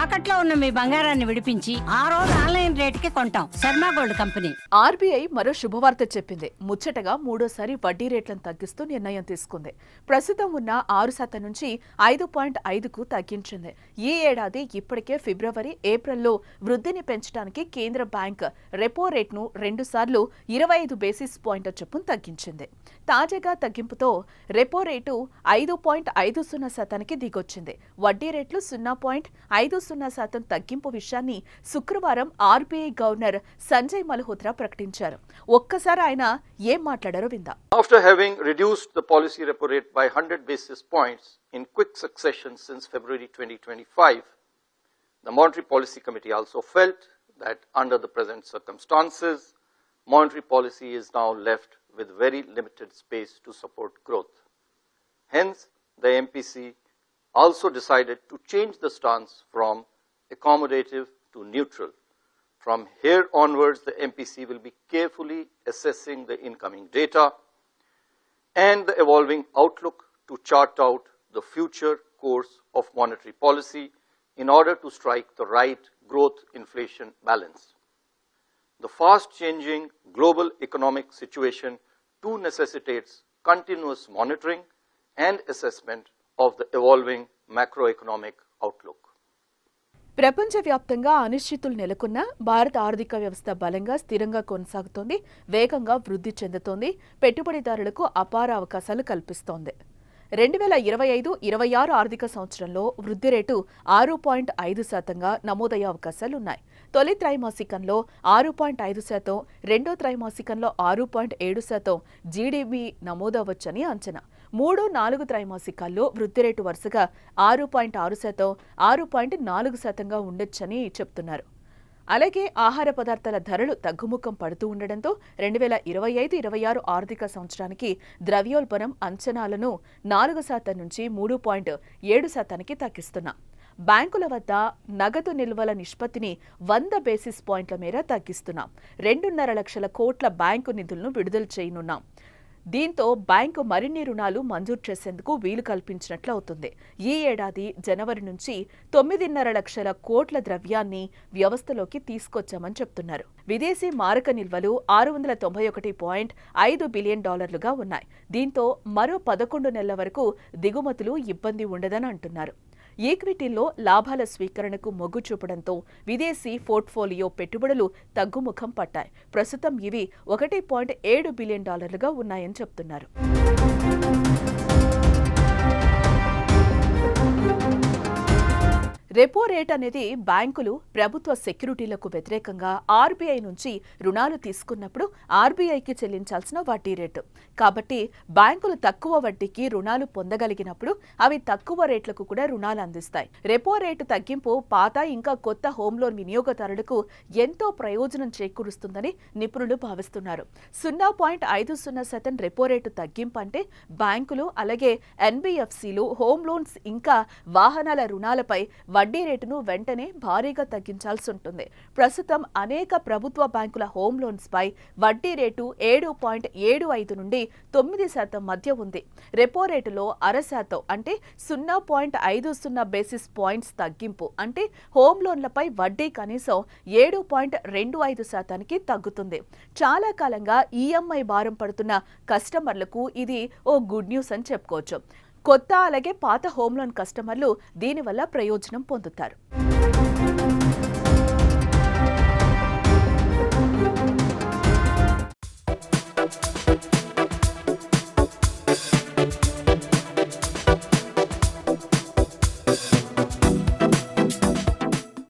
తాకట్లో ఉన్న మీ బంగారాన్ని విడిపించి ఆ రోజు ఆన్లైన్ రేటుకి కొంటాం. Sharma gold company. ఆర్బీఐ మరో శుభవార్త చెప్పింది. ముచ్చటగా మూడోసారి వడ్డీ రేట్లను తగ్గిస్తూ నిర్ణయం తీసుకుంది. ప్రస్తుతం ఉన్న 6% నుంచి 5.5కు తగ్గించింది. ఈ ఏడాది ఇప్పటికే ఫిబ్రవరి, ఏప్రిల్లో వృద్ధిని పెంచడానికి కేంద్ర బ్యాంక్ రెపో రేట్ను 2 సార్లు 25 బేసిస్ పాయింట్ల చొప్పున తగ్గించింది. తాజాగా తగ్గింపుతో రెపో రేటు 5.50% దిగొచ్చింది. వడ్డీ రేట్లు 0.50% తగ్గింపు విషయాన్ని శుక్రవారం ఆర్బీఐ గవర్నర్ సంజయ్ మల్హోత్రా ప్రకటించారు. ఒక్కసారి ఆయన ఏం మాట్లాడారో విందాం. After having reduced the policy repo rate by 100 basis points in quick succession since February 2025, the Monetary Policy Committee also felt that under the present circumstances, monetary policy is now left with very limited space to support growth. Hence, the MPC also decided to change the stance from accommodative to neutral. From here onwards, the MPC will be carefully assessing the incoming data and the evolving outlook to chart out the future course of monetary policy in order to strike the right growth-inflation balance. The fast-changing global economic situation too necessitates continuous monitoring and assessment of the evolving macroeconomic outlook. ప్రపంచవ్యాప్తంగా అనిశ్చితులు నెలకొన్న భారత ఆర్థిక వ్యవస్థ బలంగా స్థిరంగా కొనసాగుతోంది, వేగంగా వృద్ధి చెందుతోంది, పెట్టుబడిదారులకు అపార అవకాశాలు కల్పిస్తోంది. 2025-26 ఆర్థిక సంవత్సరంలో వృద్ధి రేటు 6.5%గా నమోదయ్యే అవకాశాలున్నాయి. తొలి త్రైమాసికంలో 6.5%, రెండో త్రైమాసికంలో 6.7% జీడీపీ నమోదవచ్చని అంచనా. 3-4 త్రైమాసికాల్లో వృద్ధి రేటు వరుసగా 6.6%, 6.4%గా ఉండొచ్చని చెప్తున్నారు. అలాగే ఆహార పదార్థాల ధరలు తగ్గుముఖం పడుతూ ఉండడంతో 2025-26 ఆర్థిక సంవత్సరానికి ద్రవ్యోల్బణం అంచనాలను 4% నుంచి 3.7%కి తగ్గిస్తున్నాం. బ్యాంకుల వద్ద నగదు నిల్వల నిష్పత్తిని 100 బేసిస్ పాయింట్ల మేర తగ్గిస్తున్నాం. 2.5 లక్షల కోట్ల బ్యాంకు నిధులను విడుదల చేయనున్నాం. దీంతో బ్యాంకు మరిన్ని రుణాలు మంజూరు చేసేందుకు వీలు కల్పించినట్లు అవుతుంది. ఈ ఏడాది జనవరి నుంచి 9.5 లక్షల కోట్ల ద్రవ్యాన్ని వ్యవస్థలోకి తీసుకొచ్చామని చెప్తున్నారు. విదేశీ మారక నిల్వలు $691.5 బిలియన్ ఉన్నాయి. దీంతో మరో 11 నెలల వరకు దిగుమతులు ఇబ్బంది ఉండదని అంటున్నారు. ఈక్విటీల్లో లాభాల స్వీకరణకు మొగ్గు చూపడంతో విదేశీ పోర్ట్ఫోలియో పెట్టుబడులు తగ్గుముఖం పట్టాయి. ప్రస్తుతం ఇవి $1.7 బిలియన్ ఉన్నాయని చెప్తున్నారు. రెపో రేట్ అనేది బ్యాంకులు ప్రభుత్వ సెక్యూరిటీలకు వ్యతిరేకంగా ఆర్బీఐ నుంచి రుణాలు తీసుకున్నప్పుడు ఆర్బీఐకి చెల్లించాల్సిన వడ్డీ రేటు. కాబట్టి బ్యాంకులు తక్కువ వడ్డీకి రుణాలు పొందగలిగినప్పుడు అవి తక్కువ రేట్లకు కూడా రుణాలు అందిస్తాయి. రెపో రేటు తగ్గింపు పాత ఇంకా కొత్త హోమ్ లోన్ వినియోగదారులకు ఎంతో ప్రయోజనం చేకూరుస్తుందని నిపుణులు భావిస్తున్నారు. 0.50% రెపో రేటు తగ్గింపు అంటే బ్యాంకులు అలాగే ఎన్బీఎఫ్సీలు హోమ్ లోన్స్ ఇంకా వాహనాల రుణాలపై వడ్డీ రేటును వెంటనే భారీగా తగ్గించాల్సి ఉంటుంది. ప్రస్తుతం అనేక ప్రభుత్వ బ్యాంకుల హోమ్ లోన్స్ పై వడ్డీ రేటు 7.75 నుండి 9% మధ్య ఉంది. రెపో రేటులో 0.5% అంటే 0.50 బేసిస్ పాయింట్స్ తగ్గింపు అంటే హోమ్ లోన్లపై వడ్డీ కనీసం 7.25%కి తగ్గుతుంది. చాలా కాలంగా ఈఎంఐ భారం పడుతున్న కస్టమర్లకు ఇది ఓ గుడ్ న్యూస్ అని చెప్పుకోవచ్చు. కొత్త అలాగే పాత హోమ్ లోన్ కస్టమర్లు దీనివల్ల ప్రయోజనం పొందుతారు.